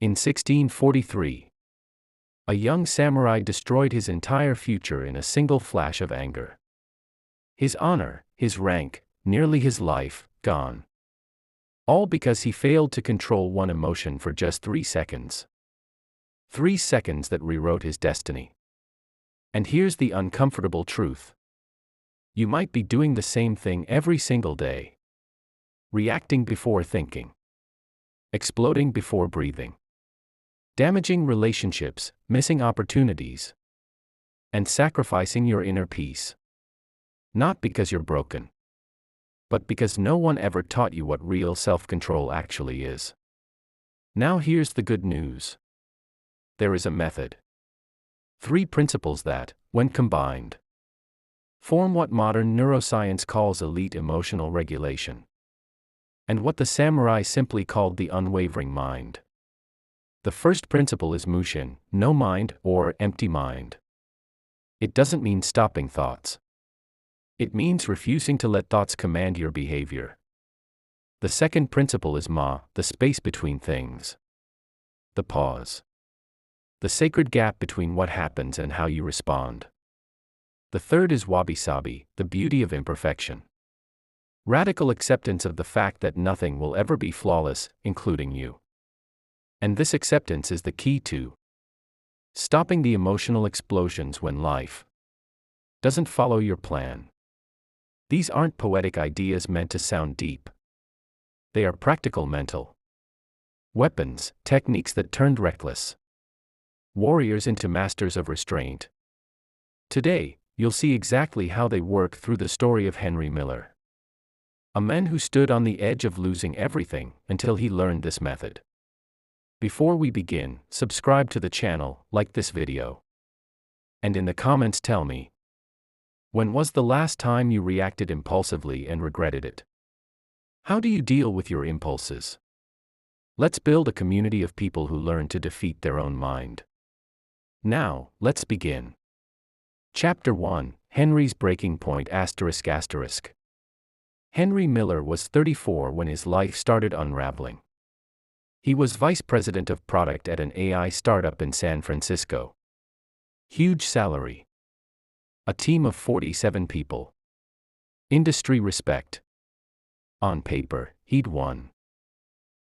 In 1643, a young samurai destroyed his entire future in a single flash of anger. His honor, his rank, nearly his life, gone. All because he failed to control one emotion for just 3 seconds. 3 seconds that rewrote his destiny. And here's the uncomfortable truth. You might be doing the same thing every single day. Reacting before thinking. Exploding before breathing. Damaging relationships, missing opportunities. And sacrificing your inner peace. Not because you're broken, but because no one ever taught you what real self-control actually is. Now here's the good news. There is a method. 3 principles that, when combined, form what modern neuroscience calls elite emotional regulation, and what the samurai simply called the unwavering mind. The first principle is Mushin, no mind, or empty mind. It doesn't mean stopping thoughts. It means refusing to let thoughts command your behavior. The second principle is Ma, the space between things. The pause. The sacred gap between what happens and how you respond. The third is Wabi-Sabi, the beauty of imperfection. Radical acceptance of the fact that nothing will ever be flawless, including you. And this acceptance is the key to stopping the emotional explosions when life doesn't follow your plan. These aren't poetic ideas meant to sound deep. They are practical mental weapons, techniques that turned reckless warriors into masters of restraint. Today, you'll see exactly how they work through the story of Henry Miller, a man who stood on the edge of losing everything until he learned this method. Before we begin, subscribe to the channel, like this video, and in the comments tell me, when was the last time you reacted impulsively and regretted it? How do you deal with your impulses? Let's build a community of people who learn to defeat their own mind. Now, let's begin. Chapter 1, Henry's Breaking Point ****. Henry Miller was 34 when his life started unraveling. He was vice president of product at an AI startup in San Francisco. Huge salary. A team of 47 people. Industry respect. On paper, he'd won.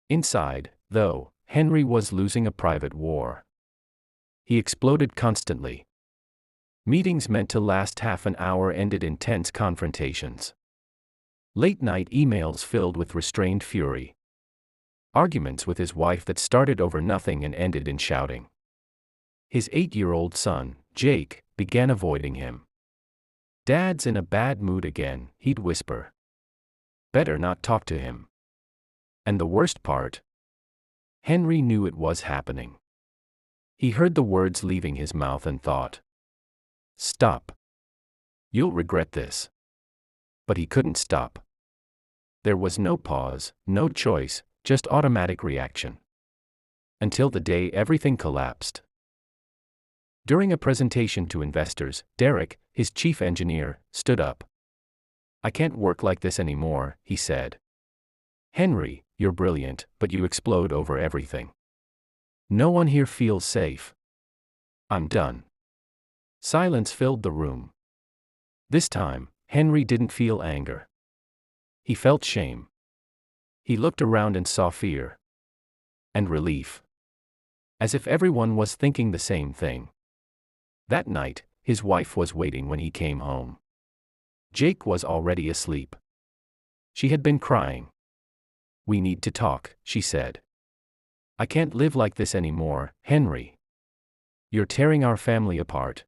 Inside, though, Henry was losing a private war. He exploded constantly. Meetings meant to last half an hour ended in tense confrontations. Late-night emails filled with restrained fury. Arguments with his wife that started over nothing and ended in shouting. His 8-year-old son, Jake, began avoiding him. "Dad's in a bad mood again," he'd whisper. "Better not talk to him." And the worst part? Henry knew it was happening. He heard the words leaving his mouth and thought, "Stop. You'll regret this." But he couldn't stop. There was no pause, no choice, just automatic reaction. Until the day everything collapsed. During a presentation to investors, Derek, his chief engineer, stood up. "I can't work like this anymore," he said. "Henry, you're brilliant, but you explode over everything. No one here feels safe. I'm done." Silence filled the room. This time, Henry didn't feel anger. He felt shame. He looked around and saw fear. And relief. As if everyone was thinking the same thing. That night, his wife was waiting when he came home. Jake was already asleep. She had been crying. "We need to talk," she said. "I can't live like this anymore, Henry. You're tearing our family apart.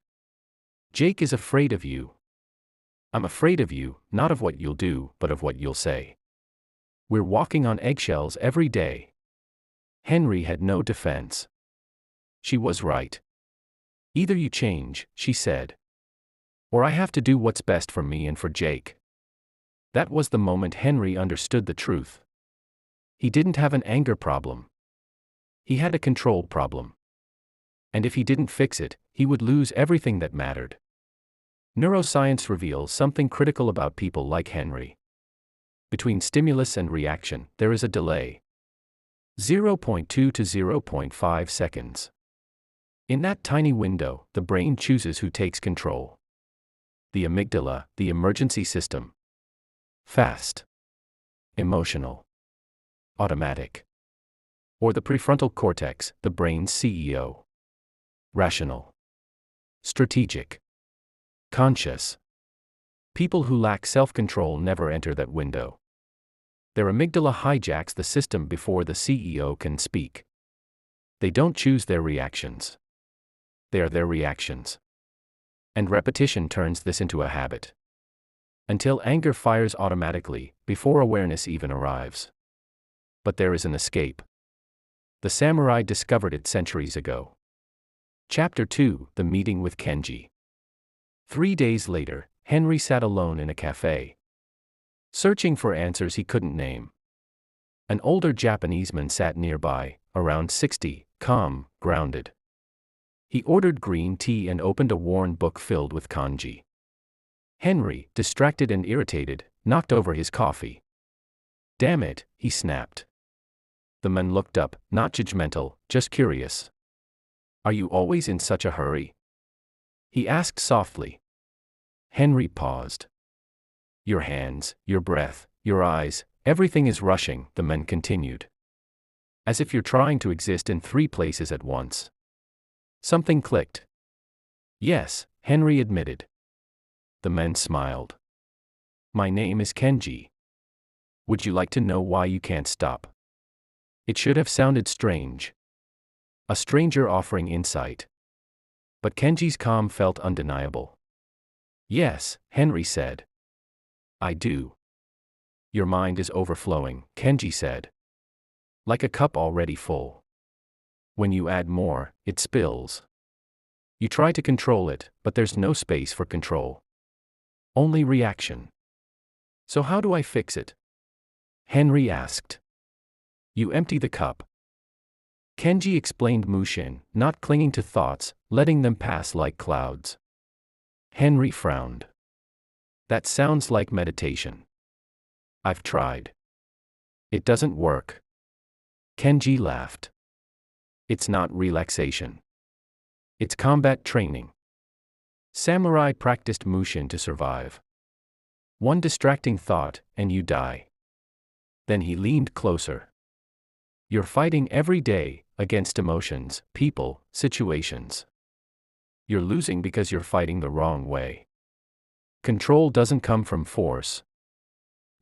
Jake is afraid of you. I'm afraid of you, not of what you'll do, but of what you'll say. We're walking on eggshells every day." Henry had no defense. She was right. "Either you change," she said, "or I have to do what's best for me and for Jake." That was the moment Henry understood the truth. He didn't have an anger problem. He had a control problem. And if he didn't fix it, he would lose everything that mattered. Neuroscience reveals something critical about people like Henry. Between stimulus and reaction, there is a delay. zero point 0.2 to zero point 0.5 seconds. In that tiny window, the brain chooses who takes control. The amygdala, the emergency system. Fast. Emotional. Automatic. Or the prefrontal cortex, the brain's CEO. Rational. Strategic. Conscious. People who lack self-control never enter that window. Their amygdala hijacks the system before the CEO can speak. They don't choose their reactions. They are their reactions. And repetition turns this into a habit. Until anger fires automatically, before awareness even arrives. But there is an escape. The samurai discovered it centuries ago. Chapter 2: The Meeting with Kenji. 3 days later, Henry sat alone in a cafe, searching for answers he couldn't name. An older Japanese man sat nearby, around 60, calm, grounded. He ordered green tea and opened a worn book filled with kanji. Henry, distracted and irritated, knocked over his coffee. "Damn it," he snapped. The man looked up, not judgmental, just curious. "Are you always in such a hurry?" he asked softly. Henry paused. "Your hands, your breath, your eyes, everything is rushing," the man continued. "As if you're trying to exist in 3 places at once." Something clicked. "Yes," Henry admitted. The man smiled. "My name is Kenji. Would you like to know why you can't stop?" It should have sounded strange. A stranger offering insight. But Kenji's calm felt undeniable. "Yes," Henry said. "I do." "Your mind is overflowing," Kenji said. "Like a cup already full. When you add more, it spills. You try to control it, but there's no space for control. Only reaction. So how do I fix it?" Henry asked. "You empty the cup." Kenji explained Mushin, not clinging to thoughts, letting them pass like clouds. Henry frowned. "That sounds like meditation." "I've tried. It doesn't work." Kenji laughed. "It's not relaxation. It's combat training. Samurai practiced Mushin to survive. One distracting thought, and you die." Then he leaned closer. "You're fighting every day, against emotions, people, situations. You're losing because you're fighting the wrong way. Control doesn't come from force.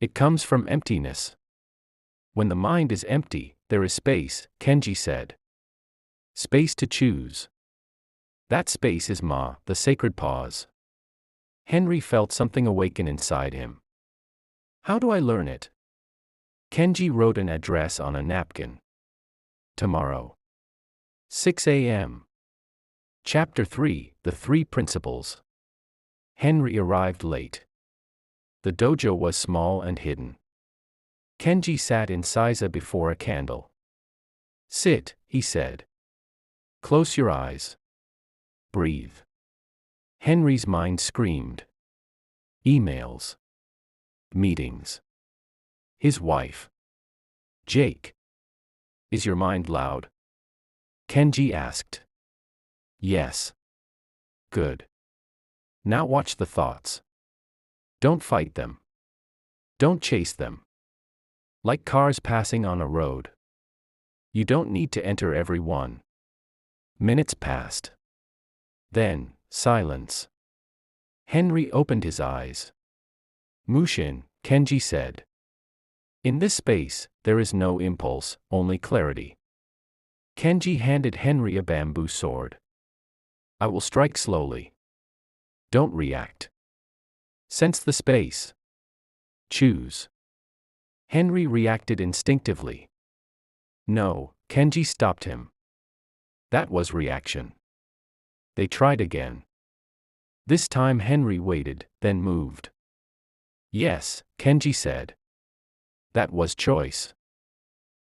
It comes from emptiness. When the mind is empty, there is space," Kenji said. "Space to choose. That space is Ma, the sacred pause." Henry felt something awaken inside him. "How do I learn it?" Kenji wrote an address on a napkin. "Tomorrow. 6 a.m. Chapter 3: The 3 Principles. Henry arrived late. The dojo was small and hidden. Kenji sat in Seiza before a candle. "Sit," he said. "Close your eyes. Breathe." Henry's mind screamed. Emails. Meetings. His wife. Jake. "Is your mind loud?" Kenji asked. "Yes." "Good. Now watch the thoughts. Don't fight them. Don't chase them. Like cars passing on a road. You don't need to enter every one." Minutes passed. Then, silence. Henry opened his eyes. "Mushin," Kenji said. "In this space, there is no impulse, only clarity." Kenji handed Henry a bamboo sword. "I will strike slowly. Don't react. Sense the space. Choose." Henry reacted instinctively. "No," Kenji stopped him. That was reaction. They tried again. This time Henry waited, then moved. "Yes," Kenji said. That was choice.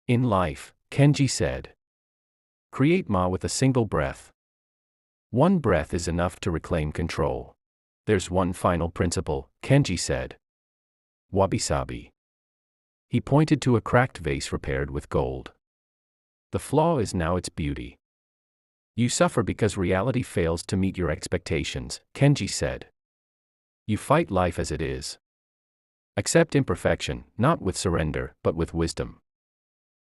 In life, Kenji said, create Ma with a single breath. One breath is enough to reclaim control. There's one final principle, Kenji said. Wabi-Sabi. He pointed to a cracked vase repaired with gold. The flaw is now its beauty. You suffer because reality fails to meet your expectations, Kenji said. You fight life as it is. Accept imperfection, not with surrender, but with wisdom.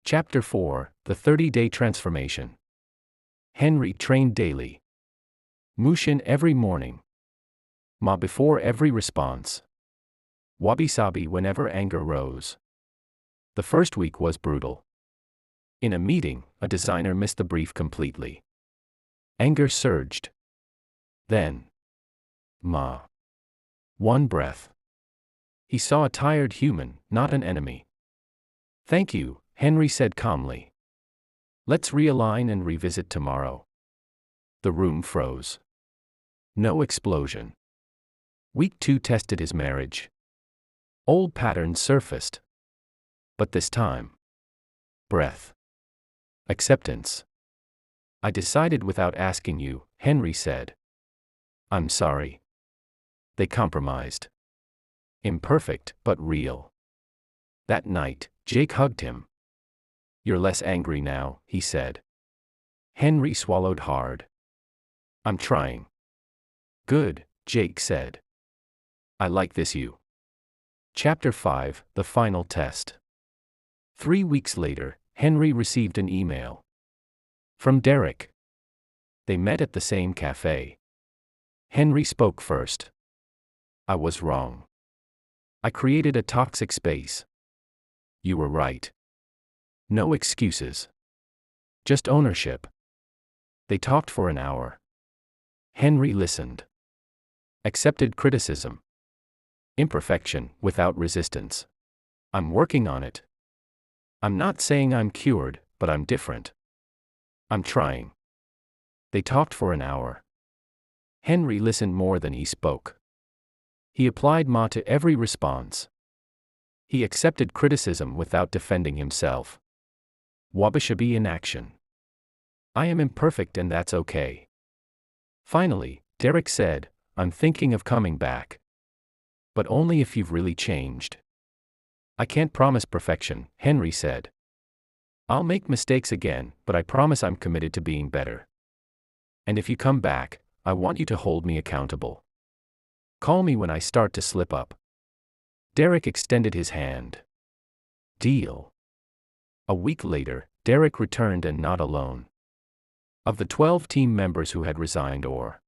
Chapter 4, The 30-Day Transformation. Henry trained daily. Mushin every morning. Ma before every response. Wabi-Sabi whenever anger rose. The first week was brutal. In a meeting, a designer missed the brief completely. Anger surged. Then. Ma. One breath. He saw a tired human, not an enemy. Thank you, Henry said calmly. Let's realign and revisit tomorrow. The room froze. No explosion. Week 2 tested his marriage. Old patterns surfaced. But this time. Breath. Acceptance. I decided without asking you, Henry said. I'm sorry. They compromised. Imperfect, but real. That night, Jake hugged him. You're less angry now, he said. Henry swallowed hard. I'm trying. Good, Jake said. I like this you. Chapter 5, The Final Test. 3 weeks later, Henry received an email. From Derek. They met at the same cafe. Henry spoke first. I was wrong. I created a toxic space. You were right. No excuses. Just ownership. They talked for an hour. Henry listened. Accepted criticism. Imperfection, without resistance. I'm working on it. I'm not saying I'm cured, but I'm different. I'm trying. They talked for an hour. Henry listened more than he spoke. He applied Ma to every response. He accepted criticism without defending himself. Wabi-Sabi in action. I am imperfect and that's okay. Finally, Derek said, I'm thinking of coming back. But only if you've really changed. I can't promise perfection, Henry said. I'll make mistakes again, but I promise I'm committed to being better. And if you come back, I want you to hold me accountable. Call me when I start to slip up. Derek extended his hand. Deal. A week later, Derek returned and not alone. Of the 12 team members who had resigned or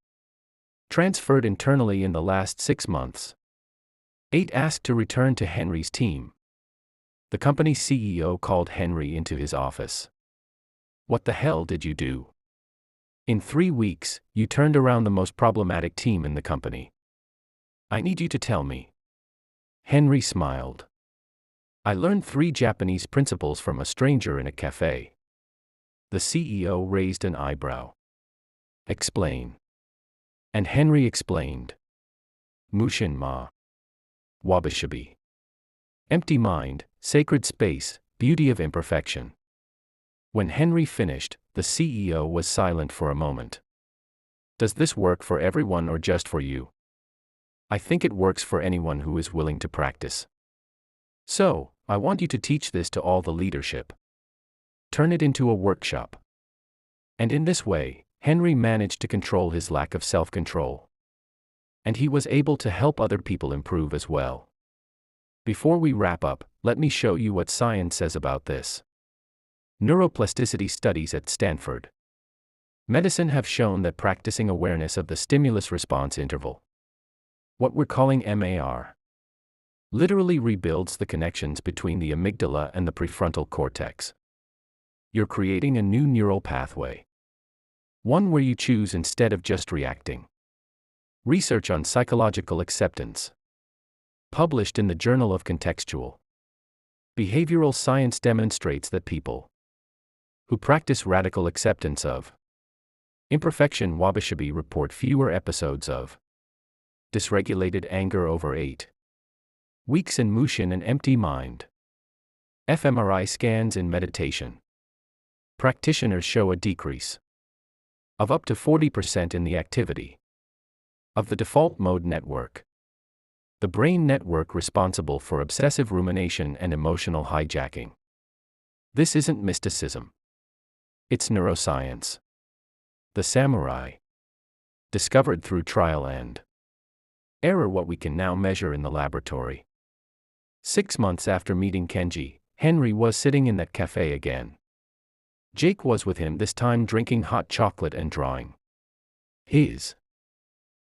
transferred internally in the last 6 months, 8 asked to return to Henry's team. The company's CEO called Henry into his office. What the hell did you do? In 3 weeks, you turned around the most problematic team in the company. I need you to tell me. Henry smiled. I learned 3 Japanese principles from a stranger in a cafe. The CEO raised an eyebrow. Explain. And Henry explained. Mushin ma. Wabi-Sabi. Empty mind, sacred space, beauty of imperfection. When Henry finished, the CEO was silent for a moment. Does this work for everyone or just for you? I think it works for anyone who is willing to practice. So, I want you to teach this to all the leadership. Turn it into a workshop. And in this way, Henry managed to control his lack of self-control. And he was able to help other people improve as well. Before we wrap up, let me show you what science says about this. Neuroplasticity studies at Stanford Medicine have shown that practicing awareness of the stimulus-response interval, what we're calling MAR, literally rebuilds the connections between the amygdala and the prefrontal cortex. You're creating a new neural pathway. One where you choose instead of just reacting. Research on psychological acceptance. Published in the Journal of Contextual Behavioral Science demonstrates that people who practice radical acceptance of imperfection Wabi-Sabi report fewer episodes of dysregulated anger over 8 weeks in Mushin and empty mind. fMRI scans in meditation. Practitioners show a decrease of up to 40% in the activity of the default mode network, the brain network responsible for obsessive rumination and emotional hijacking. This isn't mysticism. It's neuroscience. The samurai. Discovered through trial and error what we can now measure in the laboratory. 6 months after meeting Kenji, Henry was sitting in that cafe again. Jake was with him this time drinking hot chocolate and drawing. His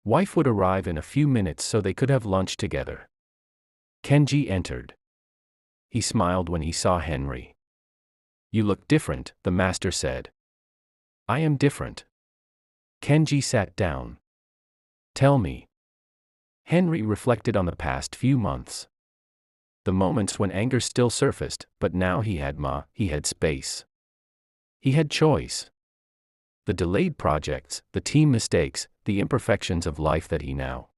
wife would arrive in a few minutes so they could have lunch together. Kenji entered. He smiled when he saw Henry. "You look different," the master said. "I am different." Kenji sat down. "Tell me." Henry reflected on the past few months. The moments when anger still surfaced, but now he had space. He had choice. The delayed projects, the team mistakes, the imperfections of life that he now